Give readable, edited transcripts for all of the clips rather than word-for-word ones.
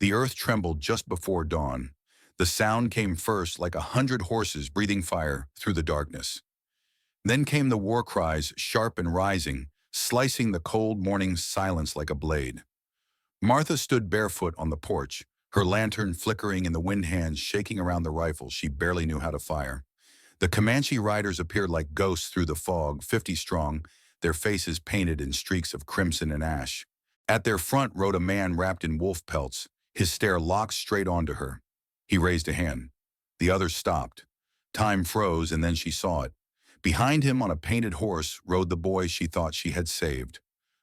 The earth trembled just before dawn. The sound came first like 100 horses breathing fire through the darkness. Then came the war cries, sharp and rising, slicing the cold morning silence like a blade. Martha stood barefoot on the porch, her lantern flickering and the wind hands shaking around the rifle she barely knew how to fire. The Comanche riders appeared like ghosts through the fog, 50 strong, their faces painted in streaks of crimson and ash. At their front rode a man wrapped in wolf pelts, his stare locked straight onto her. He raised a hand. The others stopped. Time froze, and then she saw it. Behind him on a painted horse rode the boy she thought she had saved.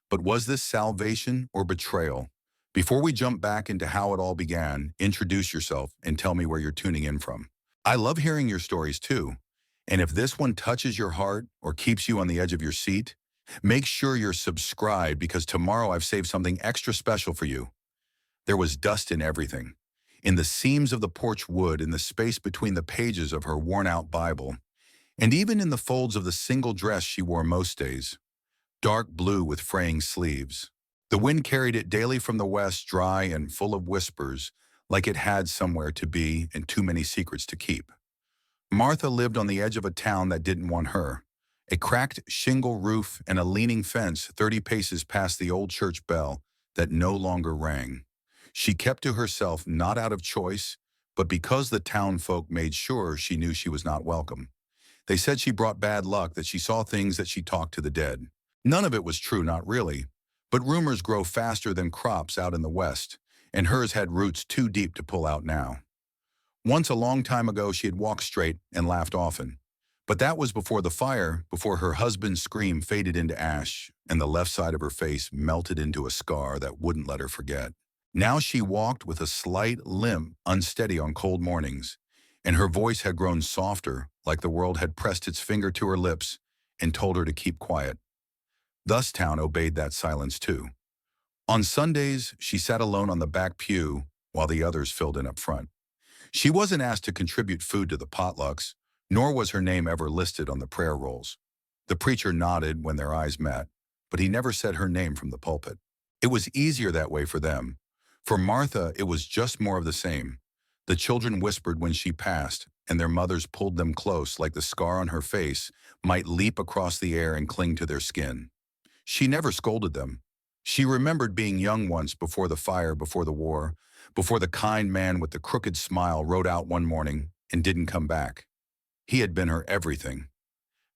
But was this salvation or betrayal? Before we jump back into how it all began, introduce yourself and tell me where you're tuning in from. I love hearing your stories too. And if this one touches your heart or keeps you on the edge of your seat, make sure you're subscribed because tomorrow I've saved something extra special for you. There was dust in everything. In the seams of the porch wood, in the space between the pages of her worn-out Bible, and even in the folds of the single dress she wore most days, dark blue with fraying sleeves. The wind carried it daily from the west, dry and full of whispers, like it had somewhere to be and too many secrets to keep. Martha lived on the edge of a town that didn't want her. A cracked shingle roof and a leaning fence 30 paces past the old church bell that no longer rang. She kept to herself not out of choice, but because the town folk made sure she knew she was not welcome. They said she brought bad luck, that she saw things, that she talked to the dead. None of it was true, not really. But rumors grow faster than crops out in the West, and hers had roots too deep to pull out now. Once a long time ago, she had walked straight and laughed often. But that was before the fire, before her husband's scream faded into ash, and the left side of her face melted into a scar that wouldn't let her forget. Now she walked with a slight limp, unsteady on cold mornings, and her voice had grown softer, like the world had pressed its finger to her lips and told her to keep quiet. Thus town obeyed that silence too. On Sundays, she sat alone on the back pew while the others filled in up front. She wasn't asked to contribute food to the potlucks, nor was her name ever listed on the prayer rolls. The preacher nodded when their eyes met, but he never said her name from the pulpit. It was easier that way for them. For Martha, it was just more of the same. The children whispered when she passed, and their mothers pulled them close like the scar on her face might leap across the air and cling to their skin. She never scolded them. She remembered being young once, before the fire, before the war, before the kind man with the crooked smile rode out one morning and didn't come back. He had been her everything.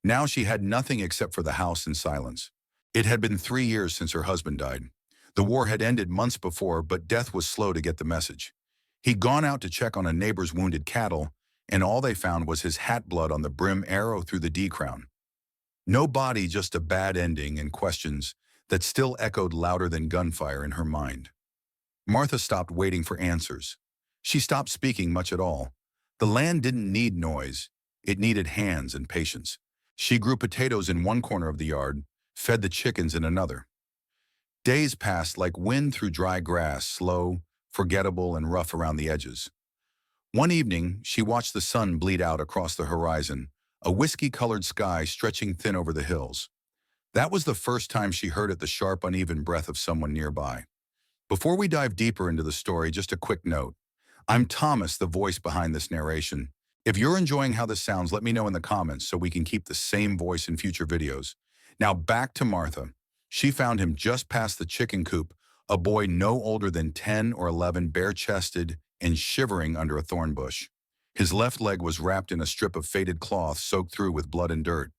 Now she had nothing except for the house and silence. It had been 3 years since her husband died. The war had ended months before, but death was slow to get the message. He'd gone out to check on a neighbor's wounded cattle, and all they found was his hat blood on the brim, arrow through the D-crown. No body, just a bad ending, and questions that still echoed louder than gunfire in her mind. Martha stopped waiting for answers. She stopped speaking much at all. The land didn't need noise. It needed hands and patience. She grew potatoes in one corner of the yard, fed the chickens in another. Days passed like wind through dry grass, slow, forgettable, and rough around the edges. One evening, she watched the sun bleed out across the horizon, a whiskey-colored sky stretching thin over the hills. That was the first time she heard it, the sharp, uneven breath of someone nearby. Before we dive deeper into the story, just a quick note. I'm Thomas, the voice behind this narration. If you're enjoying how this sounds, let me know in the comments so we can keep the same voice in future videos. Now back to Martha. She found him just past the chicken coop, a boy no older than 10 or 11, bare-chested and shivering under a thorn bush. His left leg was wrapped in a strip of faded cloth soaked through with blood and dirt.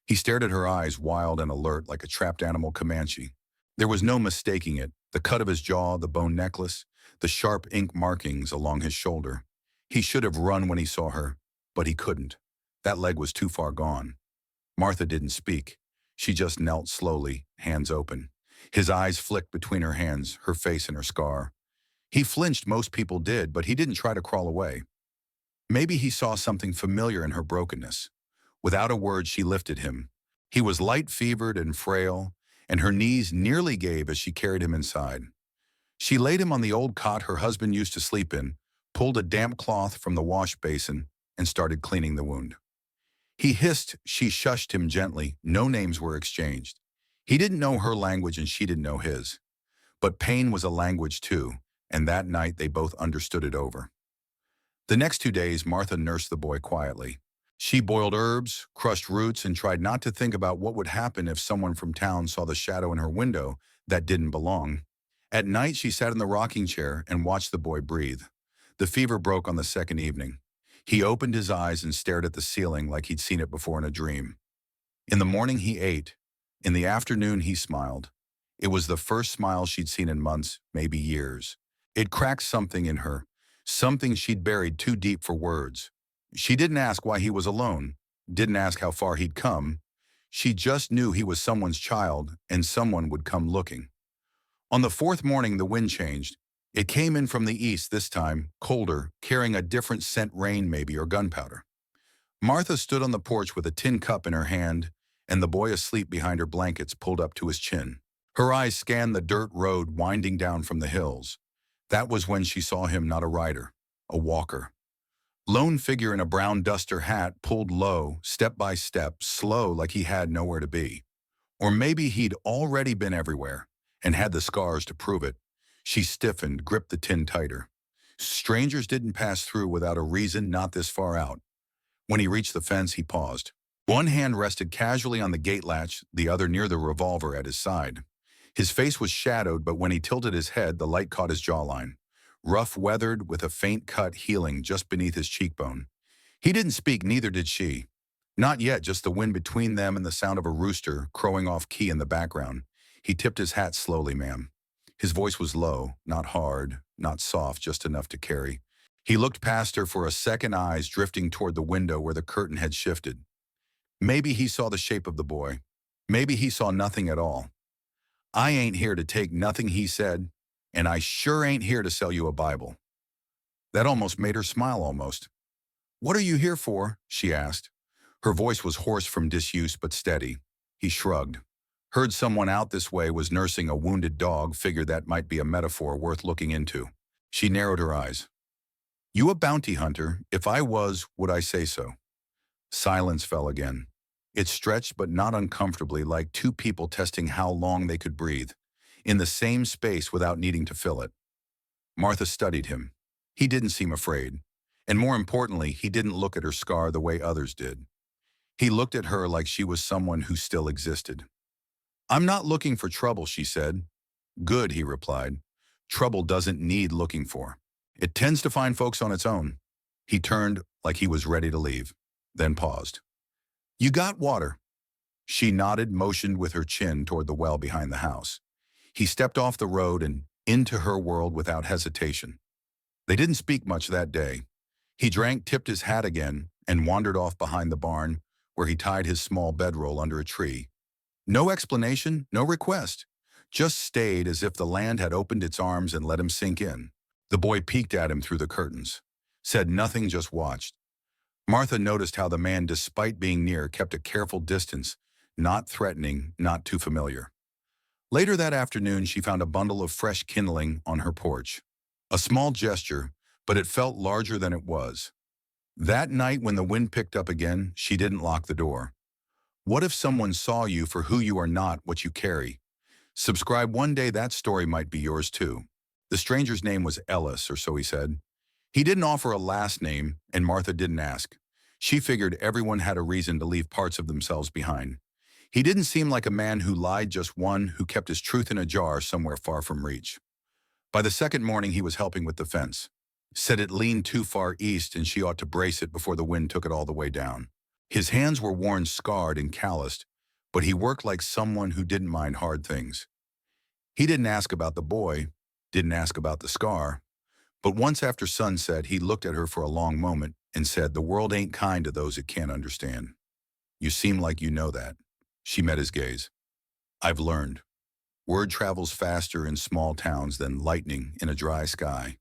He stared at her eyes, wild and alert, like a trapped animal Comanche. There was no mistaking it. The cut of his jaw, the bone necklace, the sharp ink markings along his shoulder. He should have run when he saw her, but he couldn't. That leg was too far gone. Martha didn't speak. She just knelt slowly, hands open. His eyes flicked between her hands, her face and her scar. He flinched, most people did, but he didn't try to crawl away. Maybe he saw something familiar in her brokenness. Without a word, she lifted him. He was light-fevered and frail, and her knees nearly gave as she carried him inside. She laid him on the old cot her husband used to sleep in, pulled a damp cloth from the wash basin, and started cleaning the wound. He hissed, she shushed him gently, no names were exchanged. He didn't know her language and she didn't know his. But pain was a language too, and that night they both understood it over. The next 2 days, Martha nursed the boy quietly. She boiled herbs, crushed roots, and tried not to think about what would happen if someone from town saw the shadow in her window that didn't belong. At night, she sat in the rocking chair and watched the boy breathe. The fever broke on the second evening. He opened his eyes and stared at the ceiling like he'd seen it before in a dream. In the morning, he ate. In the afternoon, he smiled. It was the first smile she'd seen in months, maybe years. It cracked something in her, something she'd buried too deep for words. She didn't ask why he was alone, didn't ask how far he'd come. She just knew he was someone's child and someone would come looking. On the fourth morning, the wind changed. It came in from the east this time, colder, carrying a different scent, rain maybe, or gunpowder. Martha stood on the porch with a tin cup in her hand, and the boy asleep behind her blankets pulled up to his chin. Her eyes scanned the dirt road winding down from the hills. That was when she saw him, not a rider, a walker. Lone figure in a brown duster hat, pulled low, step by step, slow like he had nowhere to be. Or maybe he'd already been everywhere and had the scars to prove it. She stiffened, gripped the tin tighter. Strangers didn't pass through without a reason, not this far out. When he reached the fence, he paused. One hand rested casually on the gate latch, the other near the revolver at his side. His face was shadowed, but when he tilted his head, the light caught his jawline. Rough weathered, with a faint cut healing just beneath his cheekbone. He didn't speak, neither did she. Not yet, just the wind between them and the sound of a rooster crowing off key in the background. He tipped his hat slowly, ma'am. His voice was low, not hard, not soft, just enough to carry. He looked past her for a second, eyes drifting toward the window where the curtain had shifted. Maybe he saw the shape of the boy. Maybe he saw nothing at all. I ain't here to take nothing, he said, and I sure ain't here to sell you a Bible. That almost made her smile, almost. What are you here for? She asked. Her voice was hoarse from disuse but steady. He shrugged. Heard someone out this way was nursing a wounded dog, figured that might be a metaphor worth looking into. She narrowed her eyes. You a bounty hunter? If I was, would I say so? Silence fell again. It stretched but not uncomfortably, like two people testing how long they could breathe, in the same space without needing to fill it. Martha studied him. He didn't seem afraid. And more importantly, he didn't look at her scar the way others did. He looked at her like she was someone who still existed. I'm not looking for trouble, she said. Good, he replied. Trouble doesn't need looking for. It tends to find folks on its own. He turned like he was ready to leave, then paused. You got water? She nodded, motioned with her chin toward the well behind the house. He stepped off the road and into her world without hesitation. They didn't speak much that day. He drank, tipped his hat again, and wandered off behind the barn, where he tied his small bedroll under a tree. No explanation, no request. Just stayed as if the land had opened its arms and let him sink in. The boy peeked at him through the curtains. Said nothing, just watched. Martha noticed how the man, despite being near, kept a careful distance, not threatening, not too familiar. Later that afternoon, she found a bundle of fresh kindling on her porch. A small gesture, but it felt larger than it was. That night, when the wind picked up again, she didn't lock the door. What if someone saw you for who you are, not what you carry? Subscribe, one day that story might be yours too. The stranger's name was Ellis, or so he said. He didn't offer a last name, and Martha didn't ask. She figured everyone had a reason to leave parts of themselves behind. He didn't seem like a man who lied, just one who kept his truth in a jar somewhere far from reach. By the second morning, he was helping with the fence. Said it leaned too far east and she ought to brace it before the wind took it all the way down. His hands were worn, scarred and calloused, but he worked like someone who didn't mind hard things. He didn't ask about the boy, didn't ask about the scar, but once after sunset, he looked at her for a long moment and said, the world ain't kind to those it can't understand. You seem like you know that. She met his gaze. I've learned. Word travels faster in small towns than lightning in a dry sky.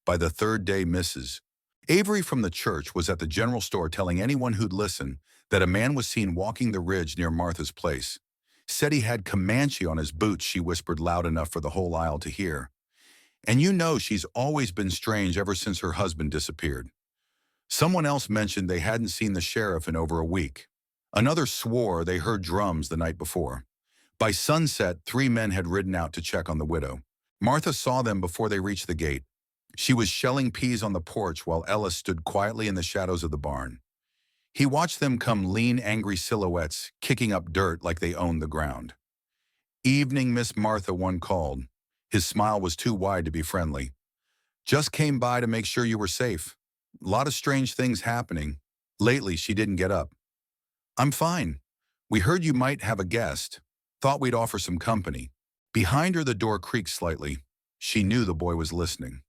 By the third day, Mrs. Avery from the church was at the general store telling anyone who'd listen that a man was seen walking the ridge near Martha's place. Said he had Comanche on his boots, she whispered loud enough for the whole aisle to hear. And you know she's always been strange ever since her husband disappeared. Someone else mentioned they hadn't seen the sheriff in over a week. Another swore they heard drums the night before. By sunset, 3 men had ridden out to check on the widow. Martha saw them before they reached the gate. She was shelling peas on the porch while Ellis stood quietly in the shadows of the barn. He watched them come lean, angry silhouettes, kicking up dirt like they owned the ground. "Evening, Miss Martha," one called. His smile was too wide to be friendly. "Just came by to make sure you were safe. A lot of strange things happening. Lately, she didn't get up." "I'm fine. We heard you might have a guest. Thought we'd offer some company." Behind her, the door creaked slightly. She knew the boy was listening.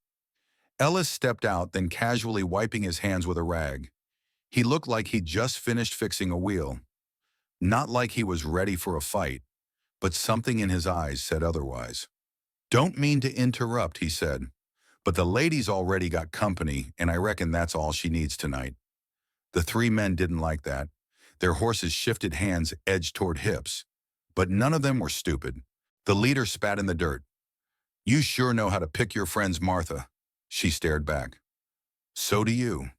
Ellis stepped out, then casually wiping his hands with a rag. He looked like he'd just finished fixing a wheel. Not like he was ready for a fight, but something in his eyes said otherwise. "Don't mean to interrupt," he said, "but the lady's already got company, and I reckon that's all she needs tonight." The three men didn't like that. Their horses shifted hands edged toward hips. But none of them were stupid. The leader spat in the dirt. "You sure know how to pick your friends, Martha." She stared back. "So do you."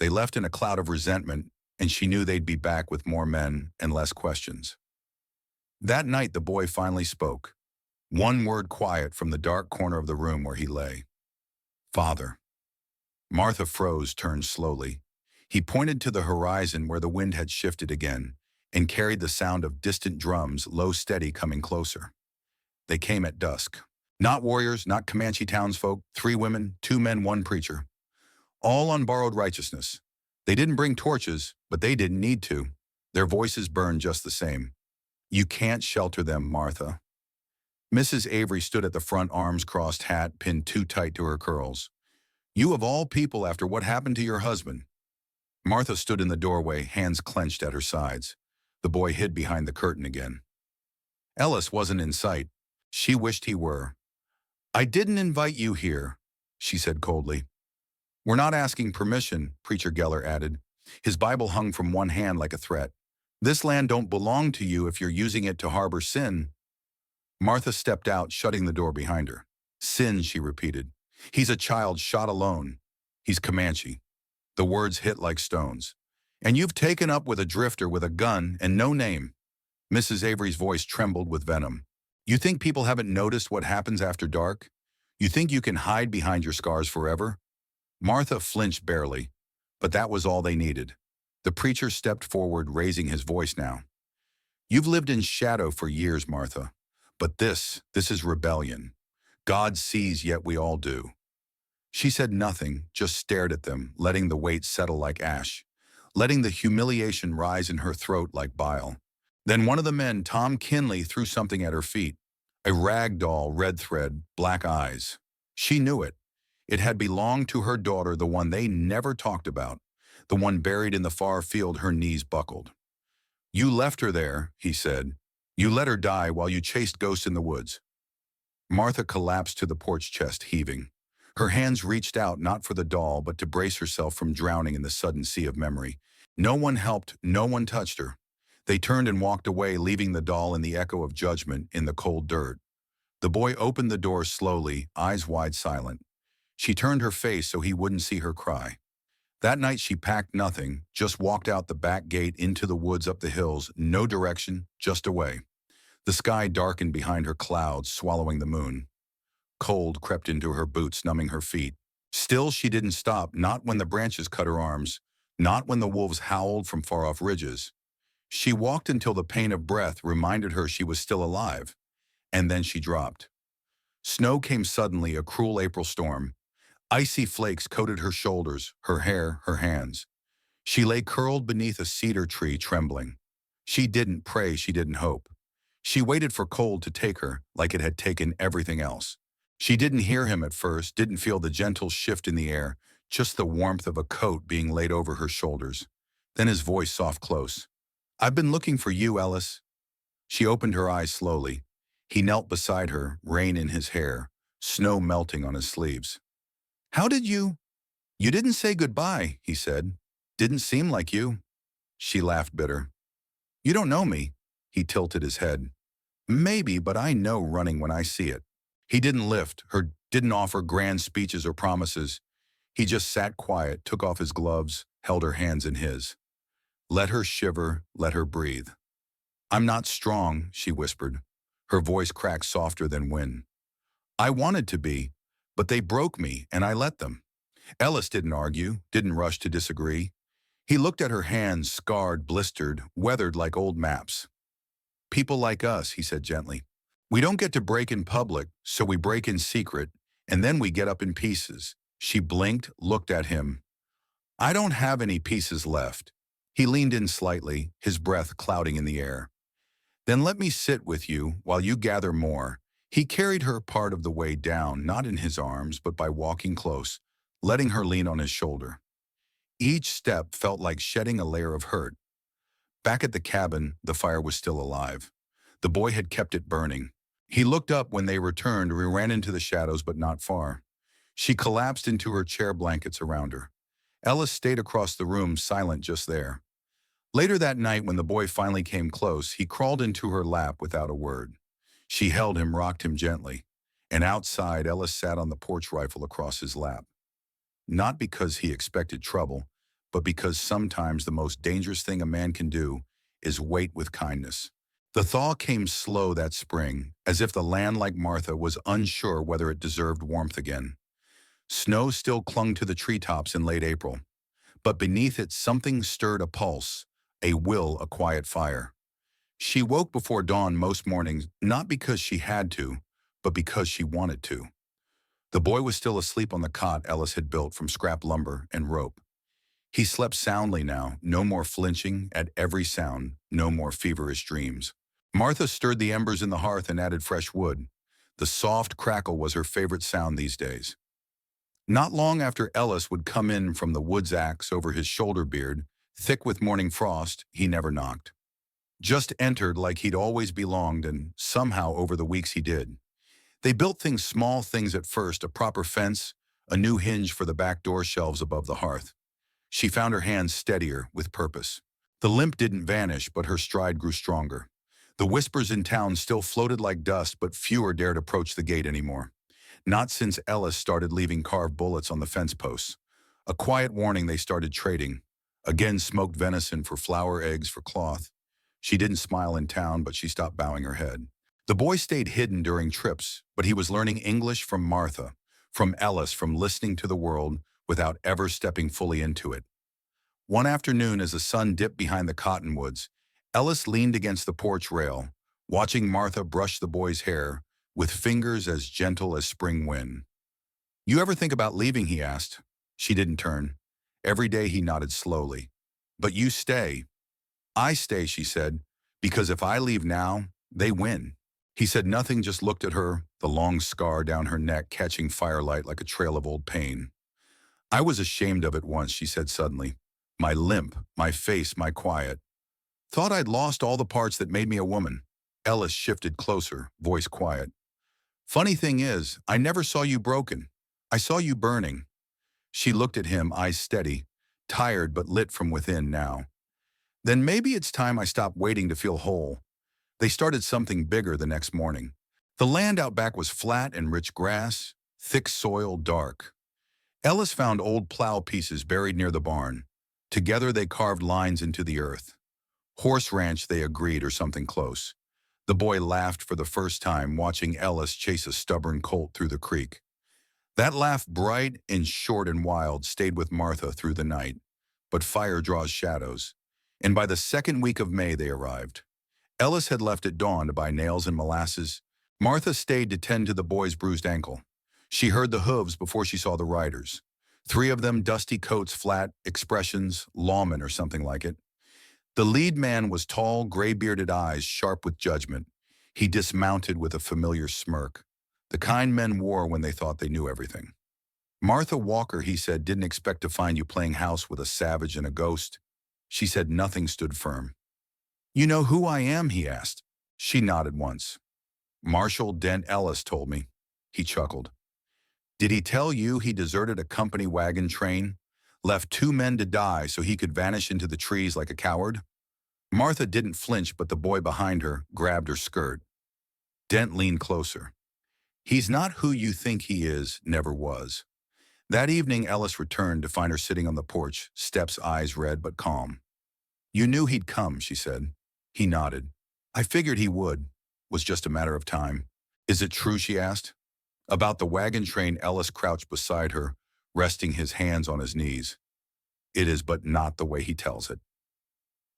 They left in a cloud of resentment, and she knew they'd be back with more men and less questions. That night, the boy finally spoke. One word quiet from the dark corner of the room where he lay. "Father." Martha froze, turned slowly. He pointed to the horizon where the wind had shifted again and carried the sound of distant drums, low, steady, coming closer. They came at dusk. Not warriors, not Comanche townsfolk, 3 women, 2 men, 1 preacher. All on borrowed righteousness. They didn't bring torches, but they didn't need to. Their voices burned just the same. "You can't shelter them, Martha." Mrs. Avery stood at the front, arms crossed, hat pinned too tight to her curls. "You of all people, after what happened to your husband." Martha stood in the doorway, hands clenched at her sides. The boy hid behind the curtain again. Ellis wasn't in sight. She wished he were. "I didn't invite you here," she said coldly. "We're not asking permission," Preacher Geller added. His Bible hung from one hand like a threat. "This land don't belong to you if you're using it to harbor sin." Martha stepped out, shutting the door behind her. "Sin," she repeated. "He's a child shot alone. He's Comanche." The words hit like stones. "And you've taken up with a drifter with a gun and no name." Mrs. Avery's voice trembled with venom. "You think people haven't noticed what happens after dark? You think you can hide behind your scars forever?" Martha flinched barely, but that was all they needed. The preacher stepped forward, raising his voice now. "You've lived in shadow for years, Martha, but this is rebellion. God sees, yet we all do." She said nothing, just stared at them, letting the weight settle like ash, letting the humiliation rise in her throat like bile. Then one of the men, Tom Kinley, threw something at her feet. A rag doll, red thread, black eyes. She knew it. It had belonged to her daughter, the one they never talked about, the one buried in the far field. Her knees buckled. "You left her there," he said. "You let her die while you chased ghosts in the woods." Martha collapsed to the porch, chest heaving. Her hands reached out, not for the doll, but to brace herself from drowning in the sudden sea of memory. No one helped, no one touched her. They turned and walked away, leaving the doll in the echo of judgment in the cold dirt. The boy opened the door slowly, eyes wide, silent. She turned her face so he wouldn't see her cry. That night she packed nothing, just walked out the back gate into the woods, up the hills, no direction, just away. The sky darkened behind her, clouds swallowing the moon. Cold crept into her boots, numbing her feet. Still she didn't stop, not when the branches cut her arms, not when the wolves howled from far-off ridges. She walked until the pain of breath reminded her she was still alive, and then she dropped. Snow came suddenly, a cruel April storm. Icy flakes coated her shoulders, her hair, her hands. She lay curled beneath a cedar tree, trembling. She didn't pray, she didn't hope. She waited for cold to take her, like it had taken everything else. She didn't hear him at first, didn't feel the gentle shift in the air, just the warmth of a coat being laid over her shoulders. Then his voice, soft, close. "I've been looking for you, Ellis." She opened her eyes slowly. He knelt beside her, rain in his hair, snow melting on his sleeves. "How did you—" "You didn't say goodbye," he said. "Didn't seem like you." She laughed bitter. "You don't know me." He tilted his head. "Maybe, but I know running when I see it." He didn't lift her, didn't offer grand speeches or promises. He just sat quiet, took off his gloves, held her hands in his. Let her shiver, let her breathe. "I'm not strong," she whispered. Her voice cracked softer than wind. I wanted to be, but they broke me and I let them. Ellis didn't argue, didn't rush to disagree. He looked at her hands, scarred, blistered, weathered like old maps. People like us, he said gently. We don't get to break in public, so we break in secret, and then we get up in pieces. She blinked, looked at him. I don't have any pieces left. He leaned in slightly, his breath clouding in the air. Then let me sit with you while you gather more. He carried her part of the way down, not in his arms, but by walking close, letting her lean on his shoulder. Each step felt like shedding a layer of hurt. Back at the cabin, the fire was still alive. The boy had kept it burning. He looked up when they returned and ran into the shadows, but not far. She collapsed into her chair, blankets around her. Ellis stayed across the room, silent just there. Later that night, when the boy finally came close, he crawled into her lap without a word. She held him, rocked him gently. And outside, Ellis sat on the porch rifle across his lap. Not because he expected trouble, but because sometimes the most dangerous thing a man can do is wait with kindness. The thaw came slow that spring, as if the land like Martha was unsure whether it deserved warmth again. Snow still clung to the treetops in late April, but beneath it something stirred a pulse, a will, a quiet fire. She woke before dawn most mornings, not because she had to, but because she wanted to. The boy was still asleep on the cot Ellis had built from scrap lumber and rope. He slept soundly now, no more flinching at every sound, no more feverish dreams. Martha stirred the embers in the hearth and added fresh wood. The soft crackle was her favorite sound these days. Not long after Ellis would come in from the wood's axe over his shoulder beard, thick with morning frost, he never knocked. Just entered like he'd always belonged, and somehow over the weeks he did. They built small things at first, a proper fence, a new hinge for the back door shelves above the hearth. She found her hands steadier, with purpose. The limp didn't vanish, but her stride grew stronger. The whispers in town still floated like dust, but fewer dared approach the gate anymore. Not since Ellis started leaving carved bullets on the fence posts. A quiet warning they started trading. Again smoked venison for flour, eggs for cloth. She didn't smile in town, but she stopped bowing her head. The boy stayed hidden during trips, but he was learning English from Martha, from Ellis, from listening to the world without ever stepping fully into it. One afternoon, as the sun dipped behind the cottonwoods, Ellis leaned against the porch rail, watching Martha brush the boy's hair with fingers as gentle as spring wind. You ever think about leaving, he asked. She didn't turn. Every day he nodded slowly. But you stay. I stay, she said, because if I leave now, they win. He said nothing, just looked at her, the long scar down her neck catching firelight like a trail of old pain. I was ashamed of it once, she said suddenly. My limp, my face, my quiet. Thought I'd lost all the parts that made me a woman. Ellis shifted closer, voice quiet. Funny thing is, I never saw you broken. I saw you burning. She looked at him, eyes steady, tired but lit from within now. Then maybe it's time I stopped waiting to feel whole. They started something bigger the next morning. The land out back was flat and rich grass, thick soil, dark. Ellis found old plow pieces buried near the barn. Together they carved lines into the earth. Horse ranch, they agreed, or something close. The boy laughed for the first time, watching Ellis chase a stubborn colt through the creek. That laugh, bright and short and wild, stayed with Martha through the night. But fire draws shadows. And by the second week of May they arrived. Ellis had left at dawn to buy nails and molasses. Martha stayed to tend to the boy's bruised ankle. She heard the hooves before she saw the riders. 3 of them, dusty coats, flat expressions, lawmen or something like it. The lead man was tall, gray-bearded eyes, sharp with judgment. He dismounted with a familiar smirk, the kind men wore when they thought they knew everything. Martha Walker, he said, didn't expect to find you playing house with a savage and a ghost. She said nothing stood firm. You know who I am, he asked. She nodded once. Marshal Dent Ellis told me. He chuckled. Did he tell you he deserted a company wagon train, left 2 men to die so he could vanish into the trees like a coward? Martha didn't flinch, but the boy behind her grabbed her skirt. Dent leaned closer. He's not who you think he is, never was. That evening, Ellis returned to find her sitting on the porch, steps, eyes red but calm. You knew he'd come, she said. He nodded. I figured he would. Was just a matter of time. Is it true, she asked. About the wagon train, Ellis crouched beside her, resting his hands on his knees. It is but not the way he tells it.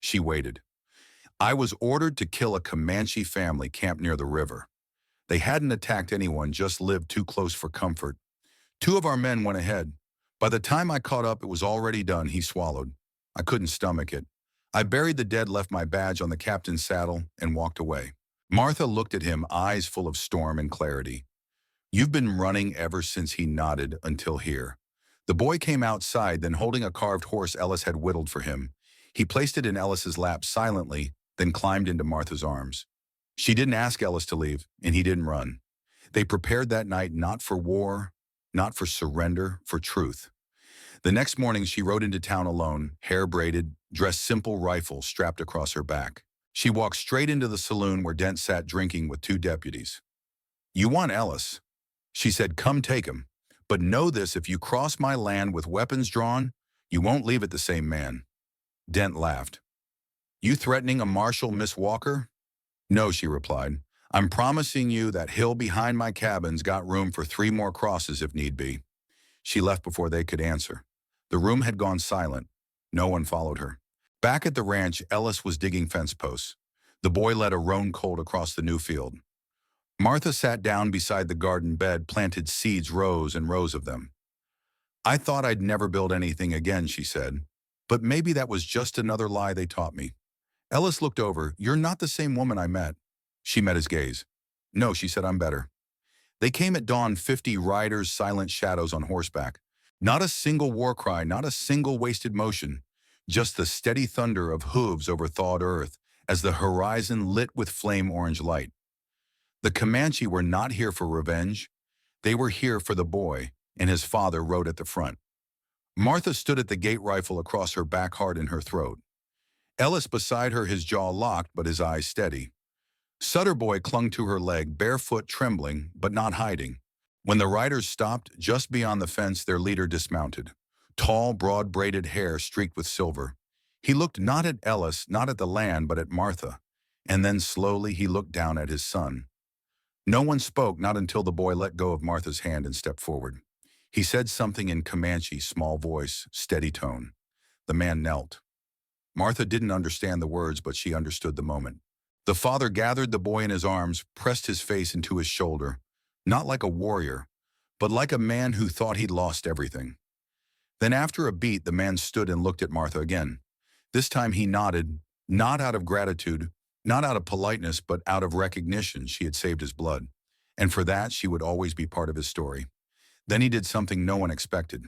She waited. I was ordered to kill a Comanche family camped near the river. They hadn't attacked anyone, just lived too close for comfort. Two of our men went ahead. By the time I caught up, it was already done, he swallowed. I couldn't stomach it. I buried the dead, left my badge on the captain's saddle, and walked away. Martha looked at him, eyes full of storm and clarity. You've been running ever since, he nodded, until here. The boy came outside, then holding a carved horse Ellis had whittled for him. He placed it in Ellis's lap silently, then climbed into Martha's arms. She didn't ask Ellis to leave, and he didn't run. They prepared that night not for war, not for surrender, for truth. The next morning she rode into town alone, hair braided, dressed simple, rifle strapped across her back. She walked straight into the saloon where Dent sat drinking with two deputies. You want Ellis? She said, come take him. But know this, if you cross my land with weapons drawn, you won't leave it the same man. Dent laughed. You threatening a marshal, Miss Walker? No, she replied. I'm promising you that hill behind my cabin's got room for 3 more crosses if need be. She left before they could answer. The room had gone silent. No one followed her. Back at the ranch, Ellis was digging fence posts. The boy led a roan colt across the new field. Martha sat down beside the garden bed, planted seeds, rows and rows of them. I thought I'd never build anything again, she said. But maybe that was just another lie they taught me. Ellis looked over. You're not the same woman I met. She met his gaze. No, she said, I'm better. They came at dawn, 50 riders, silent shadows on horseback. Not a single war cry, not a single wasted motion. Just the steady thunder of hooves over thawed earth as the horizon lit with flame-orange light. The Comanche were not here for revenge. They were here for the boy, and his father rode at the front. Martha stood at the gate, rifle across her back, heart in her throat. Ellis beside her, his jaw locked but his eyes steady. Sutter boy clung to her leg, barefoot, trembling, but not hiding. When the riders stopped just beyond the fence, their leader dismounted. Tall, broad braided hair streaked with silver. He looked not at Ellis, not at the land, but at Martha. And then slowly he looked down at his son. No one spoke, not until the boy let go of Martha's hand and stepped forward. He said something in Comanche, small voice, steady tone. The man knelt. Martha didn't understand the words, but she understood the moment. The father gathered the boy in his arms, pressed his face into his shoulder, not like a warrior, but like a man who thought he'd lost everything. Then after a beat, the man stood and looked at Martha again. This time he nodded, not out of gratitude, not out of politeness, but out of recognition she had saved his blood. And for that, she would always be part of his story. Then he did something no one expected.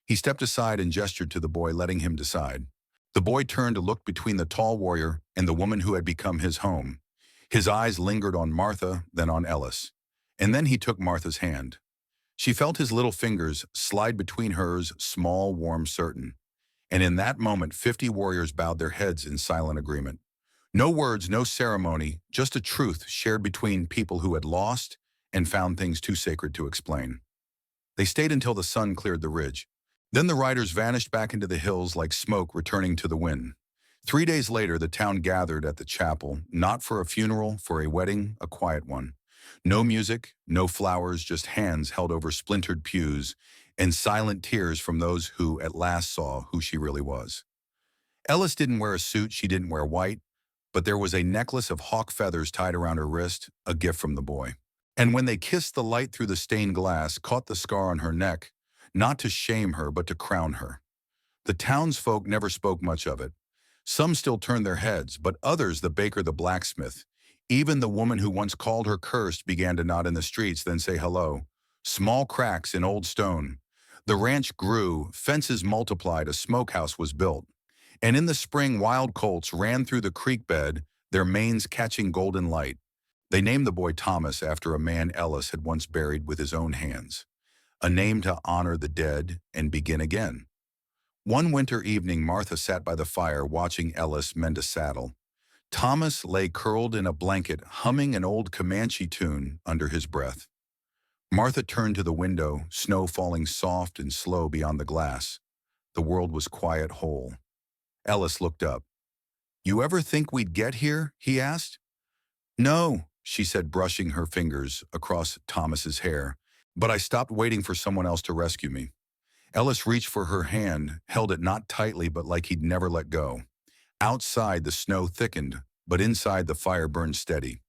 He stepped aside and gestured to the boy, letting him decide. The boy turned to look between the tall warrior and the woman who had become his home. His eyes lingered on Martha, then on Ellis. And then he took Martha's hand. She felt his little fingers slide between hers, small, warm, certain. And in that moment, 50 warriors bowed their heads in silent agreement. No words, no ceremony, just a truth shared between people who had lost and found things too sacred to explain. They stayed until the sun cleared the ridge. Then the riders vanished back into the hills like smoke returning to the wind. 3 days later, the town gathered at the chapel, not for a funeral, for a wedding, a quiet one. No music, no flowers, just hands held over splintered pews and silent tears from those who at last saw who she really was. Ellis didn't wear a suit, she didn't wear white, but there was a necklace of hawk feathers tied around her wrist, a gift from the boy. And when they kissed, the light through the stained glass caught the scar on her neck, not to shame her, but to crown her. The townsfolk never spoke much of it. Some still turned their heads, but others, the baker, the blacksmith, even the woman who once called her cursed, began to nod in the streets, then say hello. Small cracks in old stone. The ranch grew, fences multiplied, a smokehouse was built. And in the spring, wild colts ran through the creek bed, their manes catching golden light. They named the boy Thomas after a man Ellis had once buried with his own hands. A name to honor the dead and begin again. One winter evening, Martha sat by the fire watching Ellis mend a saddle. Thomas lay curled in a blanket, humming an old Comanche tune under his breath. Martha turned to the window, snow falling soft and slow beyond the glass. The world was quiet, whole. Ellis looked up. You ever think we'd get here? He asked. No, she said, brushing her fingers across Thomas's hair. But I stopped waiting for someone else to rescue me. Ellis reached for her hand, held it not tightly but like he'd never let go. Outside, the snow thickened, but inside the fire burned steady.